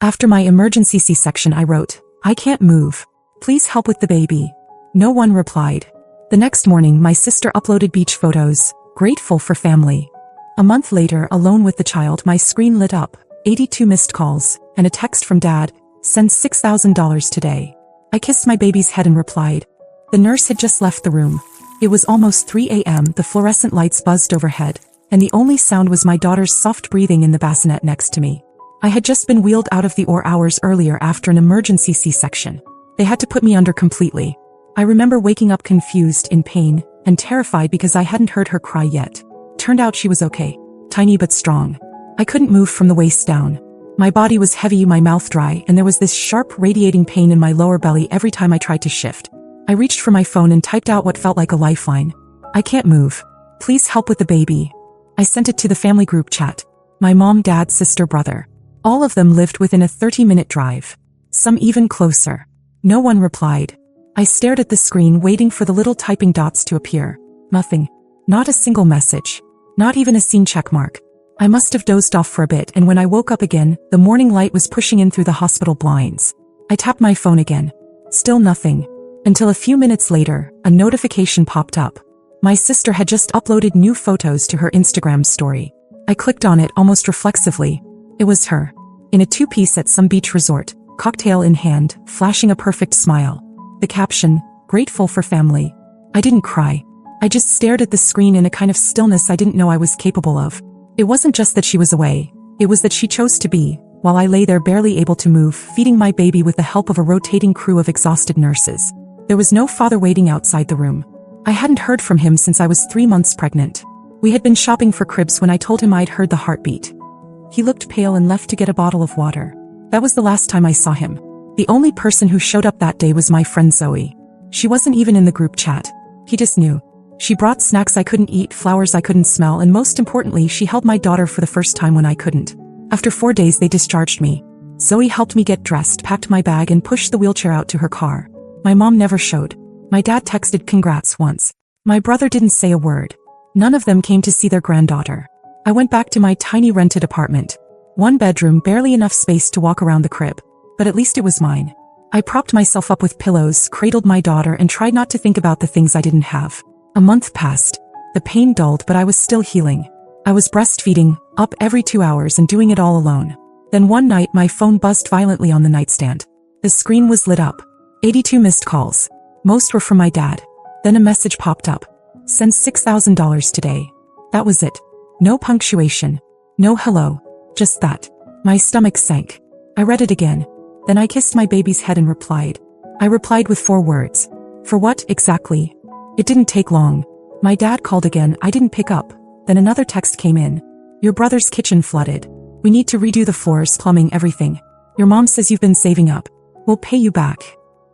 After my emergency C-section, I wrote, "I can't move. Please help with the baby." No one replied. The next morning, my sister uploaded beach photos, grateful for family. A month later, alone with the child, my screen lit up, 82 missed calls, and a text from Dad, "Send $6,000 today." I kissed my baby's head and replied. The nurse had just left the room. It was almost 3 a.m., the fluorescent lights buzzed overhead, and the only sound was my daughter's soft breathing in the bassinet next to me. I had just been wheeled out of the OR hours earlier after an emergency C-section. They had to put me under completely. I remember waking up confused, in pain, and terrified because I hadn't heard her cry yet. Turned out she was okay. Tiny but strong. I couldn't move from the waist down. My body was heavy, my mouth dry, and there was this sharp, radiating pain in my lower belly every time I tried to shift. I reached for my phone and typed out what felt like a lifeline. "I can't move. Please help with the baby." I sent it to the family group chat. My mom, dad, sister, brother. All of them lived within a 30-minute drive. Some even closer. No one replied. I stared at the screen, waiting for the little typing dots to appear. Nothing. Not a single message. Not even a seen checkmark. I must have dozed off for a bit, and when I woke up again, the morning light was pushing in through the hospital blinds. I tapped my phone again. Still nothing. Until a few minutes later, a notification popped up. My sister had just uploaded new photos to her Instagram story. I clicked on it almost reflexively. It was her. In a two-piece at some beach resort, cocktail in hand, flashing a perfect smile. The caption, "Grateful for family." I didn't cry. I just stared at the screen in a kind of stillness I didn't know I was capable of. It wasn't just that she was away. It was that she chose to be, while I lay there barely able to move, feeding my baby with the help of a rotating crew of exhausted nurses. There was no father waiting outside the room. I hadn't heard from him since I was 3 months pregnant. We had been shopping for cribs when I told him I'd heard the heartbeat. He looked pale and left to get a bottle of water. That was the last time I saw him. The only person who showed up that day was my friend Zoe. She wasn't even in the group chat. He just knew. She brought snacks I couldn't eat, flowers I couldn't smell, and most importantly, she held my daughter for the first time when I couldn't. After 4 days, they discharged me. Zoe helped me get dressed, packed my bag, and pushed the wheelchair out to her car. My mom never showed. My dad texted congrats once. My brother didn't say a word. None of them came to see their granddaughter. I went back to my tiny rented apartment. 1 bedroom, barely enough space to walk around the crib. But at least it was mine. I propped myself up with pillows, cradled my daughter, and tried not to think about the things I didn't have. A month passed. The pain dulled, but I was still healing. I was breastfeeding, up every 2 hours and doing it all alone. Then one night my phone buzzed violently on the nightstand. The screen was lit up. 82 missed calls. Most were from my dad. Then a message popped up. "Send $6,000 today." That was it. No punctuation. No hello. Just that. My stomach sank. I read it again. Then I kissed my baby's head and replied. I replied with 4 words. For what, exactly? It didn't take long. My dad called again. I didn't pick up. Then another text came in. "Your brother's kitchen flooded. We need to redo the floors, plumbing, everything. Your mom says you've been saving up. We'll pay you back."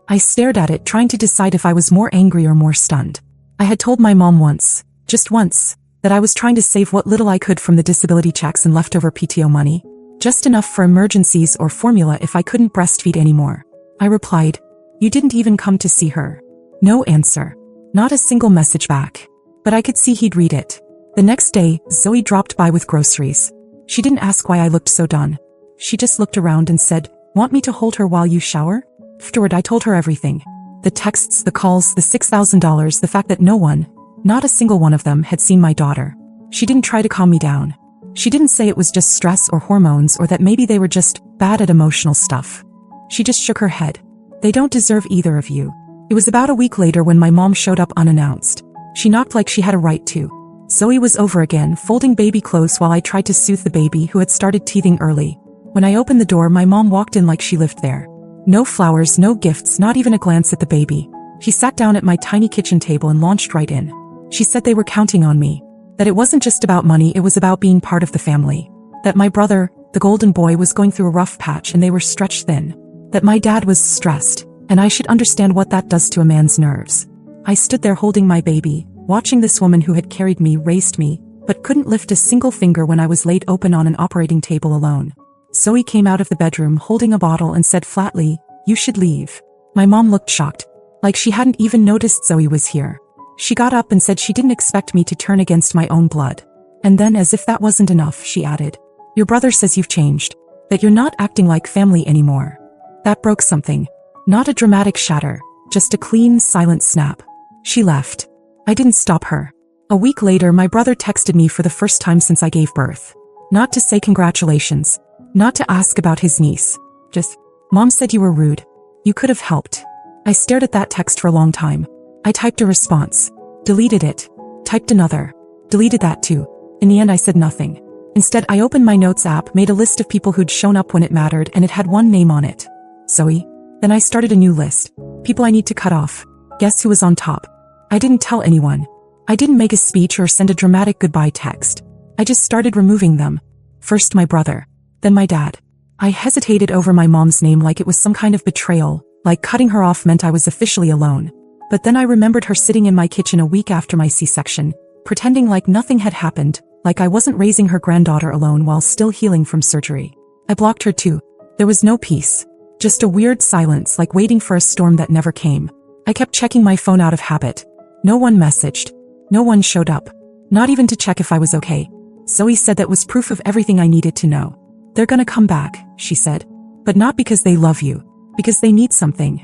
I stared at it, trying to decide if I was more angry or more stunned. I had told my mom once, just once, that I was trying to save what little I could from the disability checks and leftover PTO money. Just enough for emergencies or formula if I couldn't breastfeed anymore. I replied, "You didn't even come to see her." No answer. Not a single message back. But I could see he'd read it. The next day, Zoe dropped by with groceries. She didn't ask why I looked so done. She just looked around and said, "Want me to hold her while you shower?" Afterward, I told her everything. The texts, the calls, the $6,000, the fact that no one, not a single one of them, had seen my daughter. She didn't try to calm me down. She didn't say it was just stress or hormones or that maybe they were just bad at emotional stuff. She just shook her head. "They don't deserve either of you." It was about a week later when my mom showed up unannounced. She knocked like she had a right to. Zoe was over again, folding baby clothes while I tried to soothe the baby who had started teething early. When I opened the door, my mom walked in like she lived there. No flowers, no gifts, not even a glance at the baby. She sat down at my tiny kitchen table and launched right in. She said they were counting on me. That it wasn't just about money, it was about being part of the family. That my brother, the golden boy, was going through a rough patch and they were stretched thin. That my dad was stressed, and I should understand what that does to a man's nerves. I stood there holding my baby, watching this woman who had carried me, raised me, but couldn't lift a single finger when I was laid open on an operating table alone. Zoe came out of the bedroom holding a bottle and said flatly, "You should leave." My mom looked shocked, like she hadn't even noticed Zoe was here. She got up and said she didn't expect me to turn against my own blood. And then, as if that wasn't enough, she added, "Your brother says you've changed. That you're not acting like family anymore. That broke something. Not a dramatic shatter, just a clean, silent snap. She left. I didn't stop her. A week later, my brother texted me for the first time since I gave birth. Not to say congratulations. Not to ask about his niece. Just, "Mom said you were rude. You could have helped." I stared at that text for a long time. I typed a response. Deleted it. Typed another. Deleted that too. In the end, I said nothing. Instead, I opened my notes app, made a list of people who'd shown up when it mattered, and it had one name on it. Zoe. Then I started a new list. People I need to cut off. Guess who was on top? I didn't tell anyone. I didn't make a speech or send a dramatic goodbye text. I just started removing them. First my brother. Then my dad. I hesitated over my mom's name like it was some kind of betrayal, like cutting her off meant I was officially alone. But then I remembered her sitting in my kitchen a week after my C-section, pretending like nothing had happened, like I wasn't raising her granddaughter alone while still healing from surgery. I blocked her too. There was no peace. Just a weird silence, like waiting for a storm that never came. I kept checking my phone out of habit. No one messaged. No one showed up. Not even to check if I was okay. Zoe said that was proof of everything I needed to know. "They're gonna come back," she said. "But not because they love you. Because they need something."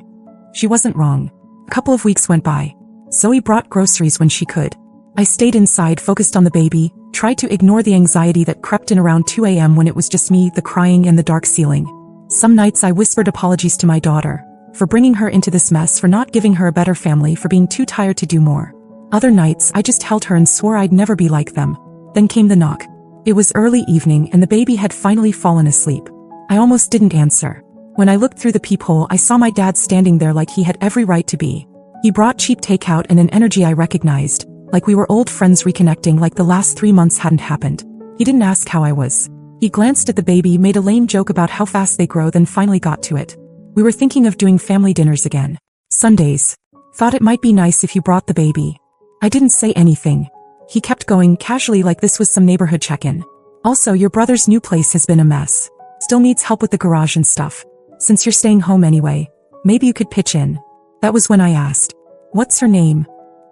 She wasn't wrong. A couple of weeks went by. Zoe brought groceries when she could. I stayed inside, focused on the baby, tried to ignore the anxiety that crept in around 2 a.m. when it was just me, the crying, and the dark ceiling. Some nights I whispered apologies to my daughter, for bringing her into this mess, for not giving her a better family, for being too tired to do more. Other nights I just held her and swore I'd never be like them. Then came the knock. It was early evening and the baby had finally fallen asleep. I almost didn't answer. When I looked through the peephole, I saw my dad standing there like he had every right to be. He brought cheap takeout and an energy I recognized, like we were old friends reconnecting, like the last 3 months hadn't happened. He didn't ask how I was. He glanced at the baby, made a lame joke about how fast they grow, then finally got to it. We were thinking of doing family dinners again. Sundays. Thought it might be nice if you brought the baby. I didn't say anything. He kept going, casually, like this was some neighborhood check-in. Also, your brother's new place has been a mess. Still needs help with the garage and stuff. Since you're staying home anyway, maybe you could pitch in. That was when I asked, "What's her name?"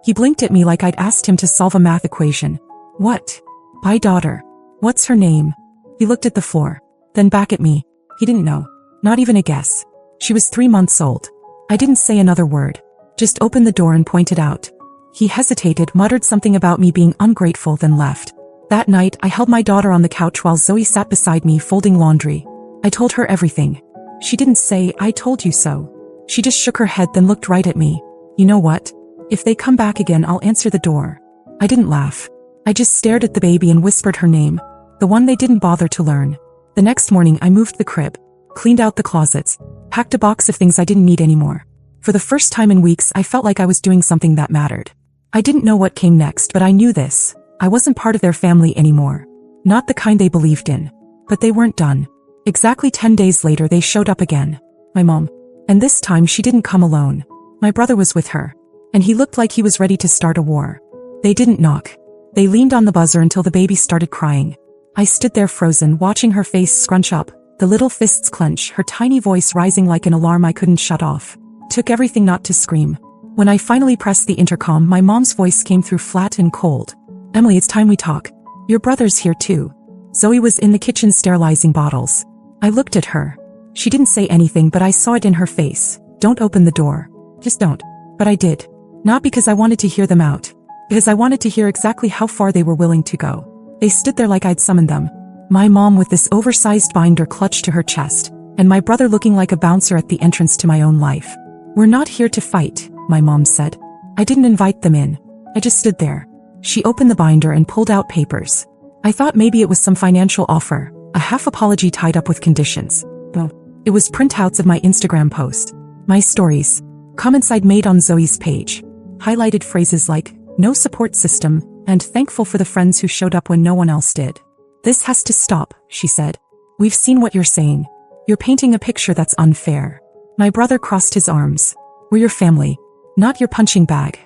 He blinked at me like I'd asked him to solve a math equation. "What?" "My daughter. What's her name?" He looked at the floor, then back at me. He didn't know. Not even a guess. She was 3 months old. I didn't say another word. Just opened the door and pointed out. He hesitated, muttered something about me being ungrateful, then left. That night, I held my daughter on the couch while Zoe sat beside me folding laundry. I told her everything. She didn't say, "I told you so." She just shook her head, then looked right at me. "You know what? If they come back again, I'll answer the door." I didn't laugh. I just stared at the baby and whispered her name, the one they didn't bother to learn. The next morning, I moved the crib, cleaned out the closets, packed a box of things I didn't need anymore. For the first time in weeks, I felt like I was doing something that mattered. I didn't know what came next, but I knew this. I wasn't part of their family anymore. Not the kind they believed in. But they weren't done. Exactly 10 days later, they showed up again. My mom. And this time, she didn't come alone. My brother was with her. And he looked like he was ready to start a war. They didn't knock. They leaned on the buzzer until the baby started crying. I stood there frozen, watching her face scrunch up, the little fists clench, her tiny voice rising like an alarm I couldn't shut off. Took everything not to scream. When I finally pressed the intercom, my mom's voice came through flat and cold. "Emily, it's time we talk. Your brother's here too." Zoe was in the kitchen sterilizing bottles. I looked at her. She didn't say anything, but I saw it in her face. "Don't open the door. Just don't." But I did. Not because I wanted to hear them out. Because I wanted to hear exactly how far they were willing to go. They stood there like I'd summoned them. My mom with this oversized binder clutched to her chest, and my brother looking like a bouncer at the entrance to my own life. "We're not here to fight," my mom said. I didn't invite them in. I just stood there. She opened the binder and pulled out papers. I thought maybe it was some financial offer, a half apology tied up with conditions. No, it was printouts of my Instagram post. My stories. Comments I'd made on Zoe's page. Highlighted phrases like, "No support system," and "Thankful for the friends who showed up when no one else did." "This has to stop," she said. "We've seen what you're saying. You're painting a picture that's unfair." My brother crossed his arms. "We're your family, not your punching bag."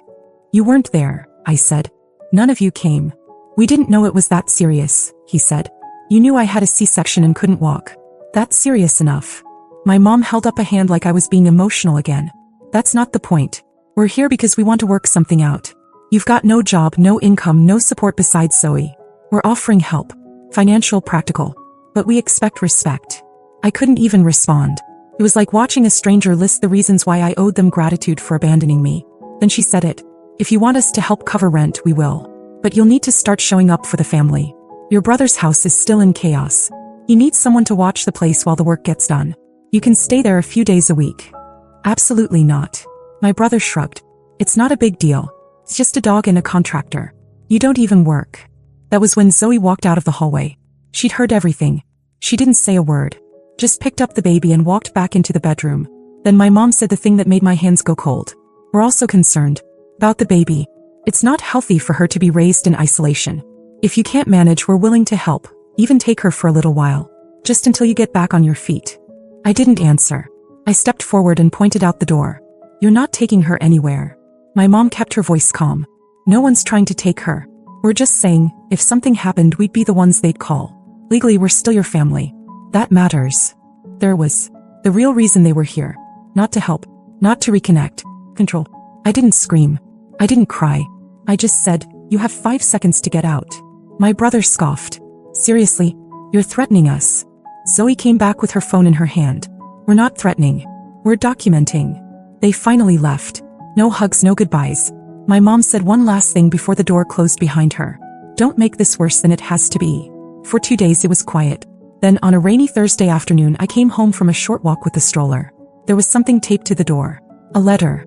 "You weren't there," I said. "None of you came." "We didn't know it was that serious," he said. "You knew I had a C-section and couldn't walk. That's serious enough." My mom held up a hand like I was being emotional again. "That's not the point. We're here because we want to work something out. You've got no job, no income, no support besides Zoe. We're offering help. Financial, practical. But we expect respect. I couldn't even respond. It was like watching a stranger list the reasons why I owed them gratitude for abandoning me. Then she said it. If you want us to help cover rent, we will. But you'll need to start showing up for the family. Your brother's house is still in chaos. He needs someone to watch the place while the work gets done. You can stay there a few days a week. Absolutely not. My brother shrugged. It's not a big deal. It's just a dog and a contractor. You don't even work. That was when Zoe walked out of the hallway. She'd heard everything. She didn't say a word. Just picked up the baby and walked back into the bedroom. Then my mom said the thing that made my hands go cold. We're also concerned about the baby. It's not healthy for her to be raised in isolation. If you can't manage, we're willing to help. Even take her for a little while. Just until you get back on your feet. I didn't answer. I stepped forward and pointed out the door. You're not taking her anywhere. My mom kept her voice calm. No one's trying to take her. We're just saying, if something happened, we'd be the ones they'd call. Legally, we're still your family. That matters. There was the real reason they were here. Not to help. Not to reconnect. Control. I didn't scream. I didn't cry. I just said, you have 5 seconds to get out. My brother scoffed. Seriously? You're threatening us. Zoe came back with her phone in her hand. We're not threatening. We're documenting. They finally left. No hugs, no goodbyes. My mom said one last thing before the door closed behind her. Don't make this worse than it has to be. For 2 days it was quiet. Then on a rainy Thursday afternoon I came home from a short walk with the stroller. There was something taped to the door. A letter.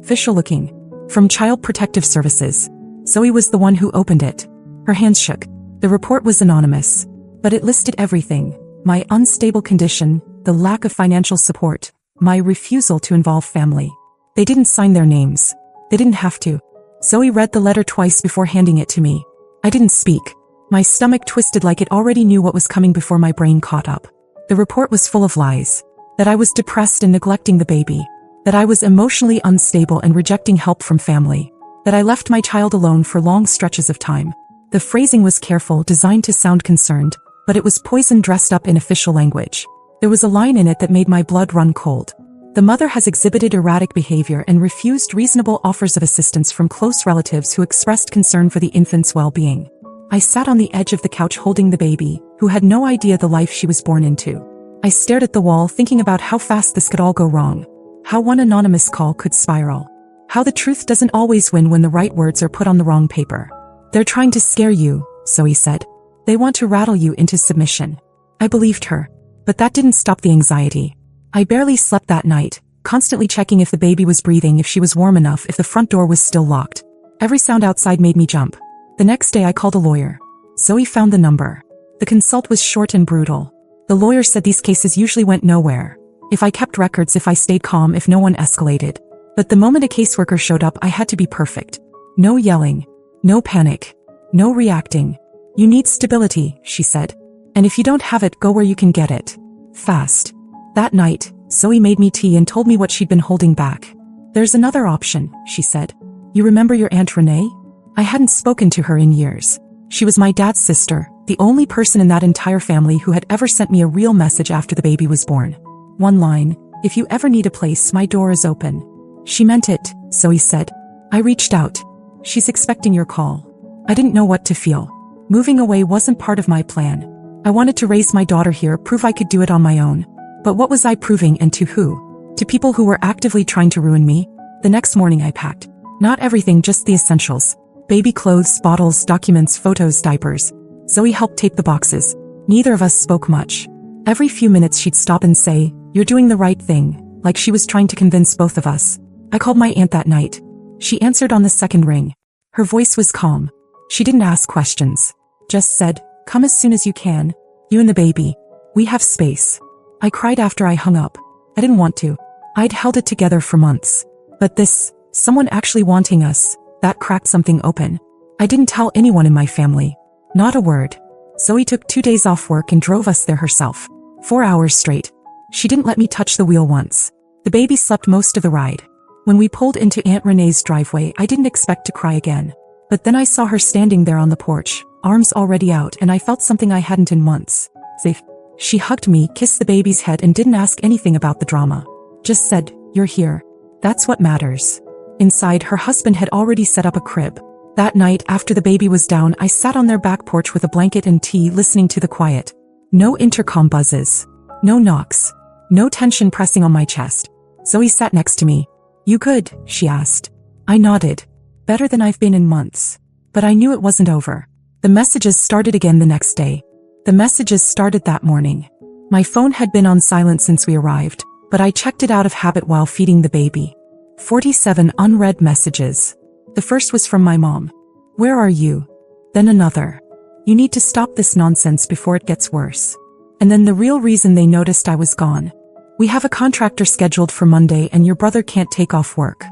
Official looking. From Child Protective Services. Zoe was the one who opened it. Her hands shook. The report was anonymous. But it listed everything. My unstable condition, the lack of financial support, my refusal to involve family. They didn't sign their names. They didn't have to. Zoe read the letter twice before handing it to me. I didn't speak. My stomach twisted like it already knew what was coming before my brain caught up. The report was full of lies. That I was depressed and neglecting the baby. That I was emotionally unstable and rejecting help from family. That I left my child alone for long stretches of time. The phrasing was careful, designed to sound concerned, but it was poison dressed up in official language. There was a line in it that made my blood run cold. The mother has exhibited erratic behavior and refused reasonable offers of assistance from close relatives who expressed concern for the infant's well-being. I sat on the edge of the couch holding the baby, who had no idea the life she was born into. I stared at the wall thinking about how fast this could all go wrong. How one anonymous call could spiral. How the truth doesn't always win when the right words are put on the wrong paper. They're trying to scare you, Zoe said. They want to rattle you into submission. I believed her. But that didn't stop the anxiety. I barely slept that night, constantly checking if the baby was breathing, if she was warm enough, if the front door was still locked. Every sound outside made me jump. The next day I called a lawyer. Zoe found the number. The consult was short and brutal. The lawyer said these cases usually went nowhere. If I kept records, if I stayed calm, if no one escalated. But the moment a caseworker showed up, I had to be perfect. No yelling. No panic. No reacting. You need stability, she said. And if you don't have it, go where you can get it. Fast. That night, Zoe made me tea and told me what she'd been holding back. There's another option, she said. You remember your Aunt Renee? I hadn't spoken to her in years. She was my dad's sister, the only person in that entire family who had ever sent me a real message after the baby was born. One line, if you ever need a place, my door is open. She meant it, Zoe said. I reached out. She's expecting your call. I didn't know what to feel. Moving away wasn't part of my plan. I wanted to raise my daughter here, prove I could do it on my own. But what was I proving, and to who? To people who were actively trying to ruin me? The next morning I packed. Not everything, just the essentials. Baby clothes, bottles, documents, photos, diapers. Zoe helped tape the boxes. Neither of us spoke much. Every few minutes she'd stop and say, "You're doing the right thing," like she was trying to convince both of us. I called my aunt that night. She answered on the second ring. Her voice was calm. She didn't ask questions. Just said, "Come as soon as you can. You and the baby. We have space." I cried after I hung up. I didn't want to. I'd held it together for months. But this, someone actually wanting us, that cracked something open. I didn't tell anyone in my family. Not a word. Zoe took 2 days off work and drove us there herself. 4 hours straight. She didn't let me touch the wheel once. The baby slept most of the ride. When we pulled into Aunt Renee's driveway, I didn't expect to cry again. But then I saw her standing there on the porch, arms already out, and I felt something I hadn't in months. Safe. She hugged me, kissed the baby's head, and didn't ask anything about the drama. Just said, "You're here. That's what matters." Inside, her husband had already set up a crib. That night, after the baby was down, I sat on their back porch with a blanket and tea, listening to the quiet. No intercom buzzes. No knocks. No tension pressing on my chest. Zoe sat next to me. "You good?" she asked. I nodded. Better than I've been in months. But I knew it wasn't over. The messages started again the next day. The messages started that morning. My phone had been on silent since we arrived, but I checked it out of habit while feeding the baby. 47 unread messages. The first was from my mom. "Where are you?" Then another. "You need to stop this nonsense before it gets worse." And then the real reason they noticed I was gone. "We have a contractor scheduled for Monday and your brother can't take off work.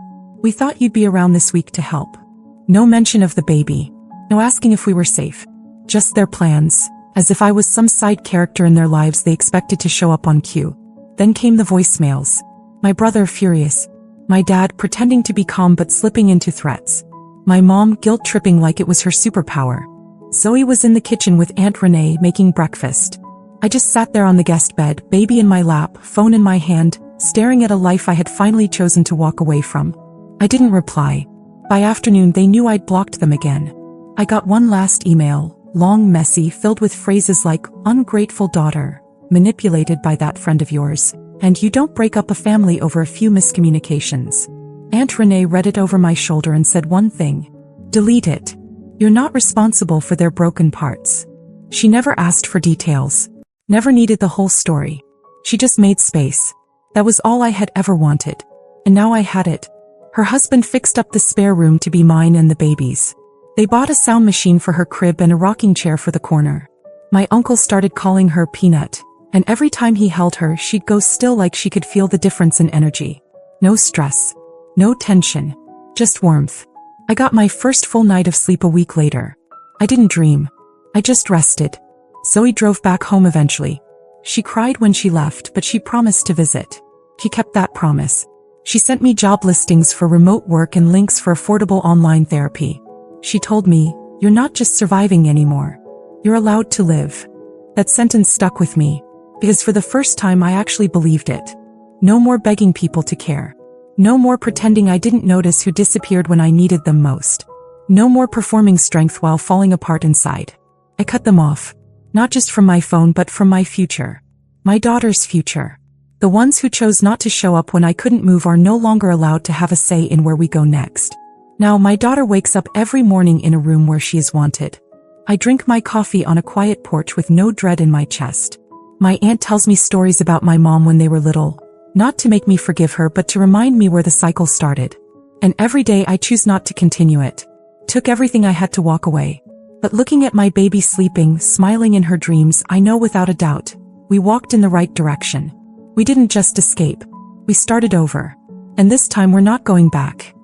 We thought you'd be around this week to help." No mention of the baby. No asking if we were safe. Just their plans, as if I was some side character in their lives they expected to show up on cue. Then came the voicemails. My brother furious. My dad pretending to be calm but slipping into threats. My mom guilt-tripping like it was her superpower. Zoe was in the kitchen with Aunt Renee making breakfast. I just sat there on the guest bed, baby in my lap, phone in my hand, staring at a life I had finally chosen to walk away from. I didn't reply. By afternoon they knew I'd blocked them again. I got one last email, long, messy, filled with phrases like, "Ungrateful daughter, manipulated by that friend of yours, and you don't break up a family over a few miscommunications." Aunt Renee read it over my shoulder and said one thing. "Delete it. You're not responsible for their broken parts." She never asked for details. Never needed the whole story. She just made space. That was all I had ever wanted. And now I had it. Her husband fixed up the spare room to be mine and the baby's. They bought a sound machine for her crib and a rocking chair for the corner. My uncle started calling her Peanut, and every time he held her she'd go still like she could feel the difference in energy. No stress. No tension. Just warmth. I got my first full night of sleep a week later. I didn't dream. I just rested. Zoe drove back home eventually. She cried when she left, but she promised to visit. She kept that promise. She sent me job listings for remote work and links for affordable online therapy. She told me, "You're not just surviving anymore. You're allowed to live." That sentence stuck with me, because for the first time I actually believed it. No more begging people to care. No more pretending I didn't notice who disappeared when I needed them most. No more performing strength while falling apart inside. I cut them off. Not just from my phone but from my future. My daughter's future. The ones who chose not to show up when I couldn't move are no longer allowed to have a say in where we go next. Now my daughter wakes up every morning in a room where she is wanted. I drink my coffee on a quiet porch with no dread in my chest. My aunt tells me stories about my mom when they were little, not to make me forgive her but to remind me where the cycle started. And every day I choose not to continue it. Took everything I had to walk away. But looking at my baby sleeping, smiling in her dreams, I know without a doubt, we walked in the right direction. We didn't just escape. We started over. And this time we're not going back.